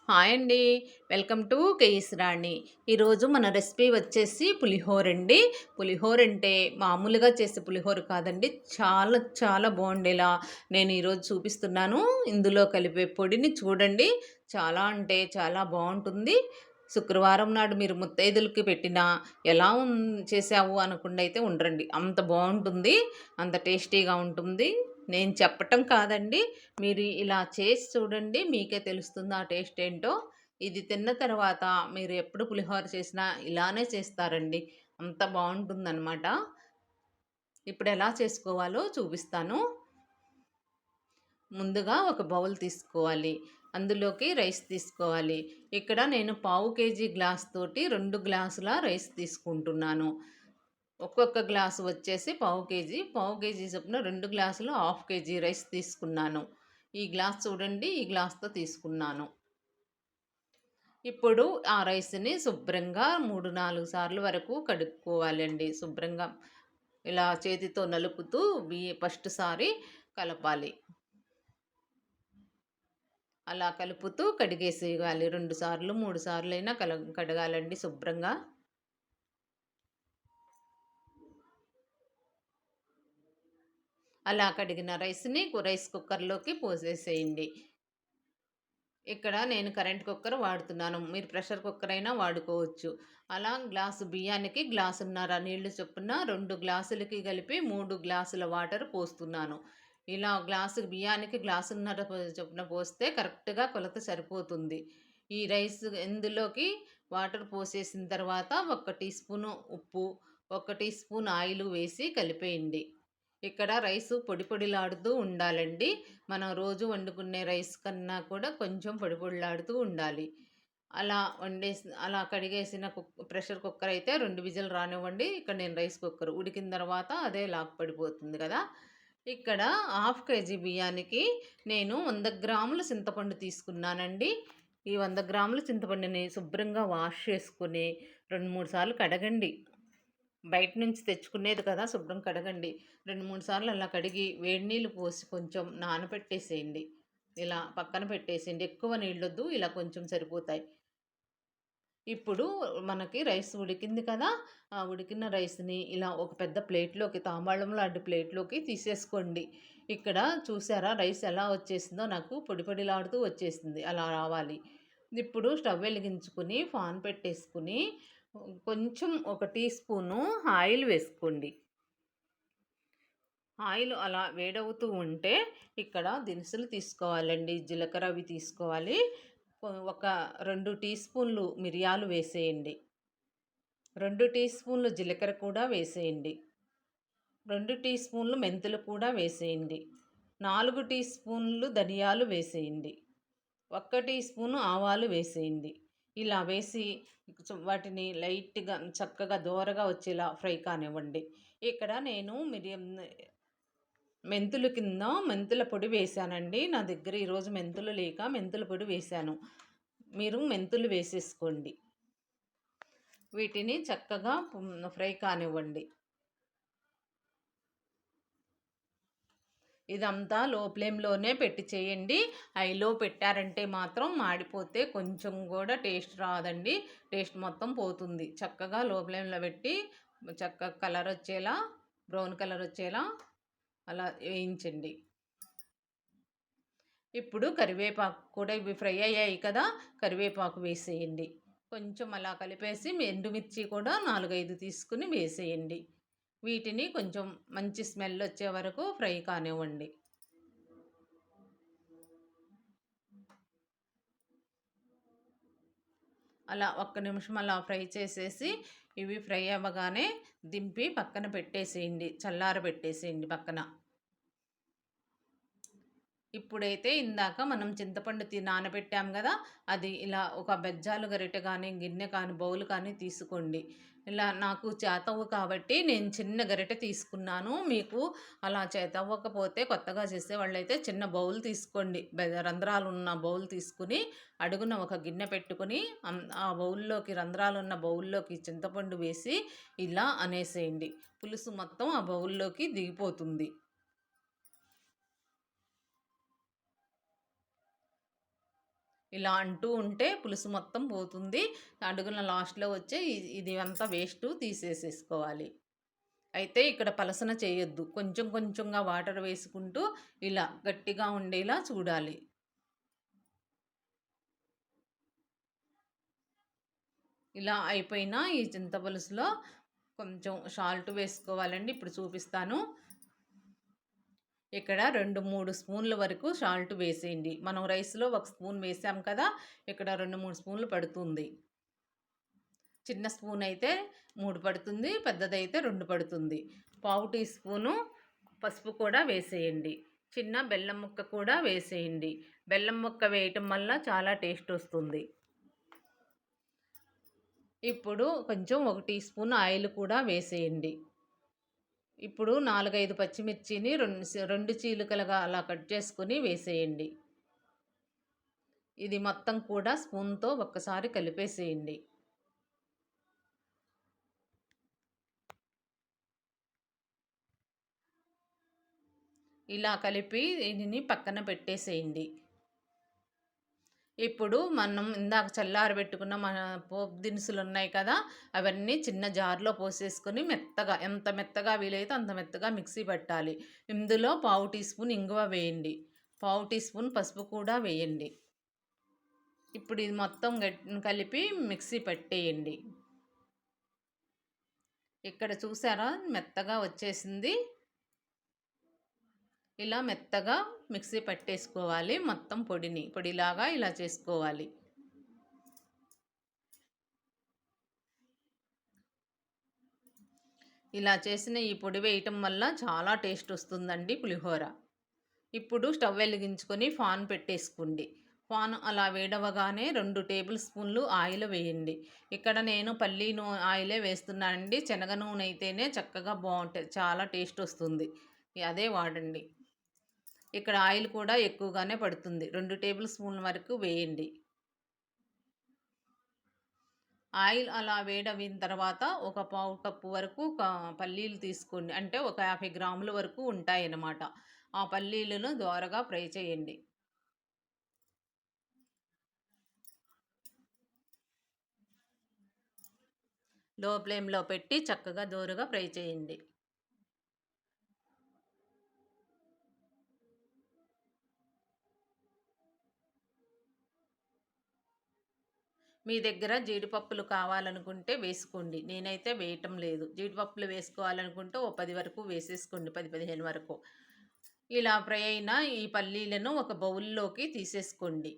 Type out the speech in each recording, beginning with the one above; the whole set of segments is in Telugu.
హాయ్ అండి. వెల్కమ్ టు కేఎస్ రాణి. ఈరోజు మన రెసిపీ వచ్చేసి పులిహోర అండి. పులిహోర అంటే మామూలుగా చేసే పులిహోర కాదండి. చాలా చాలా బాగుండేలా నేను ఈరోజు చూపిస్తున్నాను. ఇందులో కలిపే పొడిని చూడండి. చాలా అంటే చాలా బాగుంటుంది. శుక్రవారం నాడు మీరు ముత్తైదులకి పెట్టినా ఎలా చేసావు అనకుండా అయితే ఉండరండి. అంత బాగుంటుంది. అంత టేస్టీగా ఉంటుంది. నేను చెప్పటం కాదండి. మీరు ఇలా చేసి చూడండి. మీకే తెలుస్తుంది ఆ టేస్ట్ ఏంటో. ఇది తిన్న తర్వాత మీరు ఎప్పుడు పులిహోర చేసినా ఇలానే చేస్తారండి. అంత బావుంటుందనమాట. ఇప్పుడు ఎలా చేసుకోవాలో చూపిస్తాను. ముందుగా ఒక బౌల్ తీసుకోవాలి. అందులోకి రైస్ తీసుకోవాలి. ఇక్కడ నేను పావు కేజీ గ్లాస్ తోటి 2 గ్లాసుల రైస్ తీసుకుంటున్నాను. ఒక్కొక్క గ్లాసు వచ్చేసి పావు కేజీ చొప్పున 2 గ్లాసులు హాఫ్ కేజీ రైస్ తీసుకున్నాను. ఈ గ్లాస్ చూడండి, ఈ గ్లాస్‌తో తీసుకున్నాను. ఇప్పుడు ఆ రైస్‌ని శుభ్రంగా 3, 4 సార్లు వరకు కడుక్కోవాలండి. శుభ్రంగా ఇలా చేతితో నలుపుతూ ఫస్ట్ సారి కలపాలి. అలా కలుపుతూ కడిగేసేయాలి. 2 సార్లు, 3 సార్లైనా కడగాలండి శుభ్రంగా. అలా కడిగిన రైస్‌ని రైస్ కుక్కర్‌లోకి పోసేసేయండి. ఇక్కడ నేను కరెంట్ కుక్కర్ వాడుతున్నాను. మీరు ప్రెషర్ కుక్కర్ అయినా వాడుకోవచ్చు. అలా గ్లాసు బియ్యానికి గ్లాసున్నర నీళ్లు చొప్పున 2 గ్లాసులకి కలిపి 3 గ్లాసుల వాటర్ పోస్తున్నాను. ఇలా గ్లాసు బియ్యానికి గ్లాసున్నర చొప్పున పోస్తే కరెక్ట్‌గా కొలత సరిపోతుంది. ఈ రైస్ ఇందులోకి వాటర్ పోసేసిన తర్వాత 1 టీ స్పూను ఉప్పు, 1 టీ స్పూన్ ఆయిలు వేసి కలిపేయండి. ఇక్కడ రైసు పొడి పొడిలాడుతూ ఉండాలండి. మనం రోజు వండుకునే రైస్ కన్నా కూడా కొంచెం పొడి పొడిలాడుతూ ఉండాలి. అలా కడిగేసిన ప్రెషర్ కుక్కర్ అయితే 2 విజిల్ రానివ్వండి. ఇక్కడ నేను రైస్ కుక్కర్ ఉడికిన తర్వాత అదే లాక్ పడిపోతుంది కదా! ఇక్కడ హాఫ్ కేజీ బియ్యానికి నేను 100 గ్రాముల చింతపండు తీసుకున్నానండి. ఈ 100 గ్రాముల చింతపండుని శుభ్రంగా వాష్ చేసుకొని 2, 3 సార్లు కడగండి. బయట నుంచి తెచ్చుకునేది కదా! శుభ్రం కడగండి. 2, 3 సార్లు అలా కడిగి వేడి నీళ్ళు పోసి కొంచెం నానబెట్టేసేయండి. ఇలా పక్కన పెట్టేసేయండి. ఎక్కువ నీళ్ళొద్దు. ఇలా కొంచెం సరిపోతాయి. ఇప్పుడు మనకి రైస్ ఉడికింది కదా! ఆ ఉడికిన రైస్‌ని ఇలా ఒక పెద్ద ప్లేట్‌లోకి తాంబాళం లాంటి ప్లేట్‌లోకి తీసేసుకోండి. ఇక్కడ చూసారా రైస్ ఎలా వచ్చేసిందో నాకు పొడి పొడిలాడుతూ వచ్చేసింది. అలా రావాలి. ఇప్పుడు స్టవ్ వెలిగించుకొని పాన్ పెట్టేసుకొని కొంచెం ఒక టీ స్పూను ఆయిల్ వేసుకోండి. ఆయిల్ అలా వేడవుతూ ఉంటే ఇక్కడ దినుసులు తీసుకోవాలండి. జీలకర్ర అవి తీసుకోవాలి. ఒక 2 టీ స్పూన్లు మిరియాలు వేసేయండి. 2 టీ స్పూన్లు జీలకర్ర కూడా వేసేయండి. 2 టీ స్పూన్లు మెంతులు కూడా వేసేయండి. 4 టీ స్పూన్లు ధనియాలు వేసేయండి. 1 టీ స్పూను ఆవాలు వేసేయండి. ఇలా వేసి వాటిని లైట్‌గా చక్కగా దోరగా వచ్చేలా ఫ్రై కానివ్వండి. ఇక్కడ నేను మెంతుల పొడి వేశానండి. నా దగ్గర ఈరోజు మెంతులు లేక మెంతుల పొడి వేశాను. మీరు మెంతులు వేసేసుకోండి. వీటిని చక్కగా ఫ్రై కానివ్వండి. ఇదంతా లో ఫ్లేమ్‌లోనే పెట్టి చేయండి. హైలో పెట్టారంటే మాత్రం మాడిపోతే కొంచెం కూడా టేస్ట్ రాదండి. టేస్ట్ మొత్తం పోతుంది. చక్కగా లో ఫ్లేమ్‌లో పెట్టి చక్కగా కలరొచ్చేలా బ్రౌన్ కలరొచ్చేలా అలా వేయించండి. ఇప్పుడు కరివేపాకు కూడా ఇవి ఫ్రై అయ్యాయి కదా! కరివేపాకు వేసేయండి. కొంచెం అలా కలిపేసి ఎండుమిర్చి కూడా 4, 5 తీసుకొని వేసేయండి. వీటిని కొంచెం మంచి స్మెల్ వచ్చే వరకు ఫ్రై కానివ్వండి. అలా ఒక్క నిమిషం అలా ఫ్రై చేసేసి ఇవి ఫ్రై అవ్వగానే దింపి పక్కన పెట్టేసేయండి. చల్లారబెట్టేసేయండి పక్కన. ఇప్పుడైతే ఇందాక మనం చింతపండు నానబెట్టాం గదా! అది ఇలా ఒక బెజ్జాలు గరిటె గానీ, గిన్నె కానీ, బౌల్ కానీ తీసుకోండి. ఇలా నాకు చేతవ్వు కాబట్టి నేను చిన్న గరిటె తీసుకున్నాను. మీకు అలా చేతవ్వకపోతే కొత్తగా చేసేవాళ్ళైతే చిన్న బౌల్ తీసుకోండి. రంధ్రాలున్న బౌల్ తీసుకొని అడుగున ఒక గిన్నె పెట్టుకొని ఆ బౌల్‌లోకి రంధ్రాలున్న బౌల్‌లోకి చింతపండు వేసి ఇలా అనేసేయండి. పులుసు మొత్తం ఆ బౌల్‌లోకి దిగిపోతుంది. ఇలా అంటూ ఉంటే పులుసు మొత్తం పోతుంది. అడుగున లాస్ట్‌లో వచ్చే ఇది అంతా వేస్టు తీసేసేసుకోవాలి. అయితే ఇక్కడ పలసన చేయొద్దు. కొంచెం కొంచెంగా వాటర్ వేసుకుంటూ ఇలా గట్టిగా ఉండేలా చూడాలి. ఇలా అయిపోయిన ఈ చింత పులుసులో కొంచెం సాల్ట్ వేసుకోవాలండి. ఇప్పుడు చూపిస్తాను. ఇక్కడ 2, 3 స్పూన్ల వరకు సాల్ట్ వేసేయండి. మనం రైస్‌లో 1 స్పూన్ వేసాం కదా! ఇక్కడ 2, 3 స్పూన్లు పడుతుంది. చిన్న స్పూన్ అయితే 3 పడుతుంది. పెద్దదైతే 2 పడుతుంది. పావు టీ స్పూను పసుపు కూడా వేసేయండి. చిన్న బెల్లం ముక్క కూడా వేసేయండి. బెల్లం ముక్క వేయటం వల్ల చాలా టేస్ట్ వస్తుంది. ఇప్పుడు కొంచెం 1 టీ స్పూన్ ఆయిల్ కూడా వేసేయండి. ఇప్పుడు 4, 5 పచ్చిమిర్చిని 2 చీలికలుగా అలా కట్ చేసుకొని వేసేయండి. ఇది మొత్తం కూడా స్పూన్‌తో ఒక్కసారి కలిపేసేయండి. ఇలా కలిపి దీనిని పక్కన పెట్టేసేయండి. ఇప్పుడు మనం ఇందాక చల్లారబెట్టుకున్న మన పోపు దినుసులున్నాయి కదా! అవన్నీ చిన్న జార్‌లో పోసేసుకొని మెత్తగా ఎంత మెత్తగా వీలైతే అంత మెత్తగా మిక్సీ పట్టాలి. ఇందులో పావు టీ స్పూన్ ఇంగువ వేయండి. పావు టీ స్పూన్ పసుపు కూడా వేయండి. ఇప్పుడు ఇది మొత్తం కలిపి మిక్సీ పట్టేయండి. ఇక్కడ చూసారా మెత్తగా వచ్చేసింది. ఇలా మెత్తగా మిక్సీ పట్టేసుకోవాలి. మొత్తం పొడిలాగా ఇలా చేసుకోవాలి. ఇలా చేసిన ఈ పొడి వేయటం వల్ల చాలా టేస్ట్ వస్తుందండి పులిహోర. ఇప్పుడు స్టవ్ వెలిగించుకొని ఫాన్ పెట్టేసుకోండి. ఫాన్ అలా వేడవగానే 2 టేబుల్ స్పూన్లు ఆయిల్ వేయండి. ఇక్కడ నేను పల్లి ఆయిలే వేస్తున్నానండి. శనగ నూనె అయితేనే చక్కగా బావుంటది. చాలా టేస్ట్ వస్తుంది. అదే వాడండి. ఇక్కడ ఆయిల్ కూడా ఎక్కువగానే పడుతుంది. 2 టేబుల్ స్పూన్ల వరకు వేయండి. ఆయిల్ అలా వేడవిన తర్వాత ఒక పావు కప్పు వరకు పల్లీలు తీసుకోండి. అంటే ఒక 50 గ్రాముల వరకు ఉంటాయన్నమాట. ఆ పల్లీలను దోరగా ఫ్రై చేయండి. లో ఫ్లేమ్‌లో పెట్టి చక్కగా దోరగా ఫ్రై చేయండి. మీ దగ్గర జీడిపప్పులు కావాలనుకుంటే వేసుకోండి. నేనైతే వేయటం లేదు. జీడిపప్పులు వేసుకోవాలనుకుంటే ఓ 10 వరకు వేసేసుకోండి. 10, 15 వరకు. ఇలా ఫ్రై అయిన ఈ పల్లీలను ఒక బౌల్‌లోకి తీసేసుకోండి.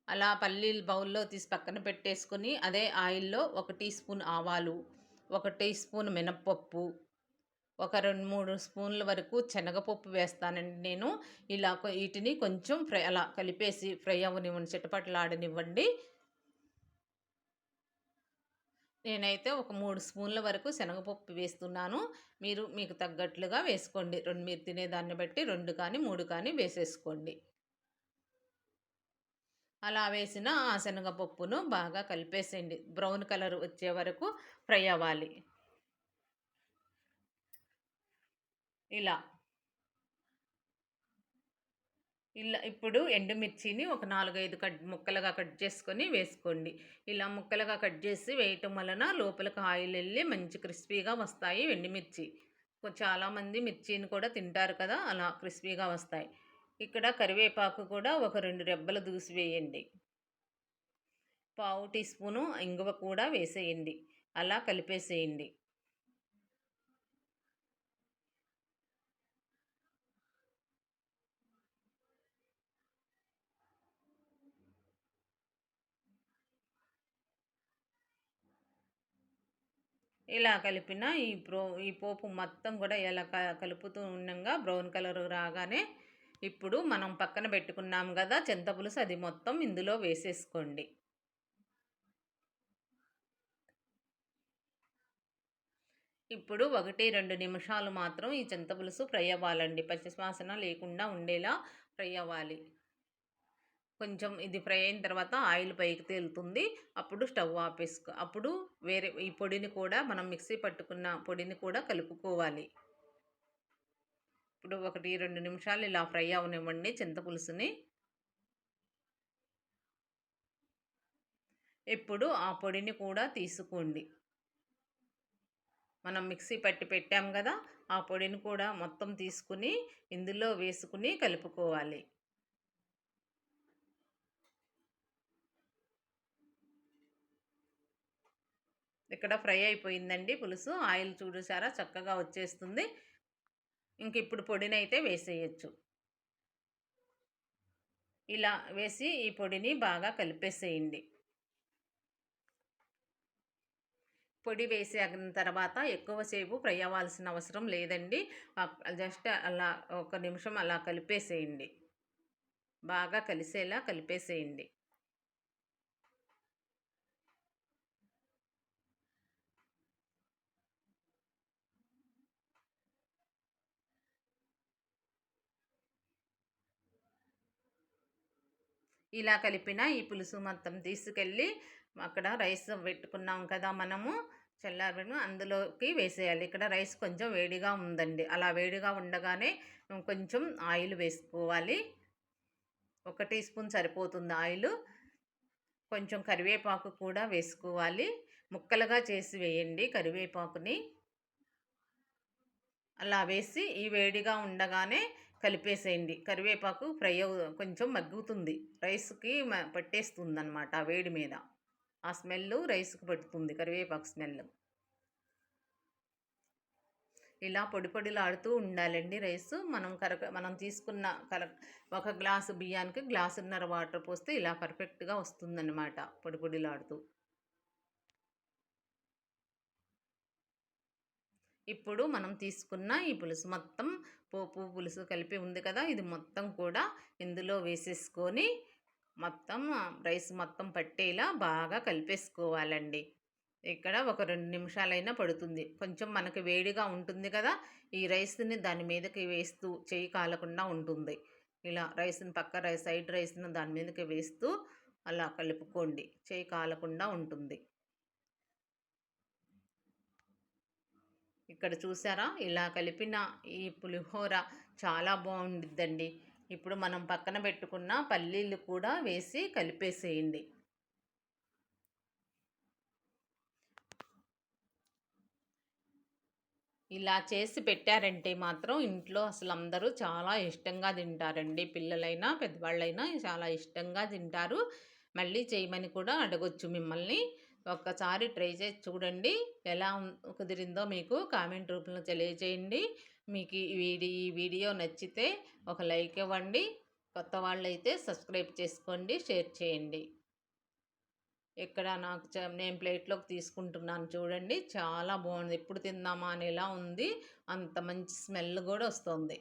అలా పల్లీలు బౌల్‌లో తీసి పక్కన పెట్టేసుకొని అదే ఆయిల్‌లో 1 టీ స్పూన్ ఆవాలు, 1 టీ స్పూన్ మినప్పప్పు, ఒక 2, 3 స్పూన్ల వరకు శనగపప్పు వేస్తానండి నేను. ఇలా వీటిని కొంచెం అలా కలిపేసి ఫ్రై అవ్వనివ్వండి. చిటపటలాడనివ్వండి. నేనైతే ఒక 3 స్పూన్ల వరకు శనగపప్పు వేస్తున్నాను. మీకు తగ్గట్లుగా వేసుకోండి. మీరు తినేదాన్ని బట్టి 2 కానీ, 3 కానీ వేసేసుకోండి. అలా వేసిన ఆ శనగపప్పును బాగా కలిపేసేయండి. బ్రౌన్ కలర్ వచ్చే వరకు ఫ్రై అవ్వాలి. ఇలా. ఇప్పుడు ఎండుమిర్చిని ఒక 4, 5 ముక్కలుగా కట్ చేసుకొని వేసుకోండి. ఇలా ముక్కలుగా కట్ చేసి వేయటం వలన లోపలికి ఆయిల్ ఎళ్ళి మంచి క్రిస్పీగా వస్తాయి ఎండుమిర్చి. చాలామంది మిర్చిని కూడా తింటారు కదా! అలా క్రిస్పీగా వస్తాయి. ఇక్కడ కరివేపాకు కూడా ఒక 2 రెబ్బలు దూసి వేయండి. పావు టీ స్పూను ఇంగువ కూడా వేసేయండి. అలా కలిపేసేయండి. ఇలా కలిపిన ఈ పోపు మొత్తం కూడా ఇలా కలుపుతూ ఉండంగా బ్రౌన్ కలర్ రాగానే ఇప్పుడు మనం పక్కన పెట్టుకున్నాం కదా చింతపులుసు అది మొత్తం ఇందులో వేసేసుకోండి. ఇప్పుడు 1, 2 నిమిషాలు మాత్రం ఈ చింతపులుసు ఫ్రై అవ్వాలండి. పచ్చివాసన లేకుండా ఉండేలా ఫ్రై అవ్వాలి. కొంచెం ఇది ఫ్రై అయిన తర్వాత ఆయిల్ పైకి తేలుతుంది. అప్పుడు స్టవ్ ఆపేసుకో. అప్పుడు వేరే ఈ పొడిని కూడా మనం మిక్సీ పట్టుకున్న పొడిని కూడా కలుపుకోవాలి. ఇప్పుడు 1, 2 నిమిషాలు ఇలా ఫ్రై అవ్వనివ్వండి చింతపులుసుని. ఇప్పుడు ఆ పొడిని కూడా తీసుకోండి. మనం మిక్సీ పట్టి పెట్టాం గదా! ఆ పొడిని కూడా మొత్తం తీసుకుని ఇందులో వేసుకుని కలుపుకోవాలి. ఇక్కడ ఫ్రై అయిపోయిందండి పులుసు. ఆయిల్ చూసారా చక్కగా వచ్చేస్తుంది. ఇంక ఇప్పుడు పొడినైతే వేసేయొచ్చు. ఇలా వేసి ఈ పొడిని బాగా కలిపేసేయండి. పొడి వేసాగిన తర్వాత ఎక్కువసేపు ఫ్రై అవ్వాల్సిన అవసరం లేదండి. జస్ట్ అలా ఒక నిమిషం అలా కలిపేసేయండి. బాగా కలిసేలా కలిపేసేయండి. ఇలా కలిపిన ఈ పులుసు మొత్తం తీసుకెళ్ళి అక్కడ రైస్ పెట్టుకున్నాం కదా మనము చల్లారబెట్టిన అందులోకి వేసేయాలి. ఇక్కడ రైస్ కొంచెం వేడిగా ఉందండి. అలా వేడిగా ఉండగానే కొంచెం ఆయిల్ వేసుకోవాలి. 1 టీ స్పూన్ సరిపోతుంది ఆయిలు. కొంచెం కరివేపాకు కూడా వేసుకోవాలి. ముక్కలుగా చేసి వేయండి కరివేపాకుని. అలా వేసి ఈ వేడిగా ఉండగానే కలిపేసేయండి. కరివేపాకు కొంచెం మగ్గుతుంది. రైస్‌కి పట్టేస్తుందనమాట ఆ వేడి మీద. ఆ స్మెల్లు రైస్‌కి పట్టుతుంది కరివేపాకు స్మెల్. ఇలా పొడి పొడిలాడుతూ ఉండాలండి రైసు. మనం తీసుకున్న ఒక గ్లాసు బియ్యానికి గ్లాసున్నర వాటర్ పోస్తే ఇలా పర్ఫెక్ట్‌గా వస్తుందనమాట పొడి పొడిలాడుతూ. ఇప్పుడు మనం తీసుకున్న ఈ పులుసు మొత్తం పోపు పులుసు కలిపి ఉంది కదా! ఇది మొత్తం కూడా ఇందులో వేసేసుకొని మొత్తం రైస్ మొత్తం పట్టేలా బాగా కలిపేసుకోవాలండి. ఇక్కడ ఒక 2 నిమిషాలైనా పడుతుంది. కొంచెం మనకి వేడిగా ఉంటుంది కదా! ఈ రైస్‌ని దాని మీదకి వేస్తూ చెయ్యి కాలకుండా ఉంటుంది. ఇలా రైస్‌ని సైడ్ రైస్‌ని దాని మీదకి వేస్తూ అలా కలుపుకోండి. చెయ్యి కాలకుండా ఉంటుంది. ఇక్కడ చూసారా? ఇలా కలిపిన ఈ పులిహోర చాలా బావుండిద్దండి. ఇప్పుడు మనం పక్కన పెట్టుకున్న పల్లీలు కూడా వేసి కలిపేసేయండి. ఇలా చేసి పెట్టారంటే మాత్రం ఇంట్లో అసలందరూ చాలా ఇష్టంగా తింటారండి. పిల్లలైనా, పెద్దవాళ్ళైనా చాలా ఇష్టంగా తింటారు. మళ్ళీ చేయమని కూడా అడగొచ్చు మిమ్మల్ని. ఒక్కసారి ట్రై చేసి చూడండి. ఎలా కుదిరిందో మీకు కామెంట్ రూపంలో తెలియజేయండి. మీకు ఈ వీడియో నచ్చితే ఒక లైక్ ఇవ్వండి. కొత్త వాళ్ళైతే సబ్స్క్రైబ్ చేసుకోండి, షేర్ చేయండి. ఇక్కడ నాకు నేను ప్లేట్లోకి తీసుకుంటున్నాను చూడండి. చాలా బాగుంది. ఎప్పుడు తిందామా అనేలా ఉంది. అంత మంచి స్మెల్ కూడా వస్తుంది.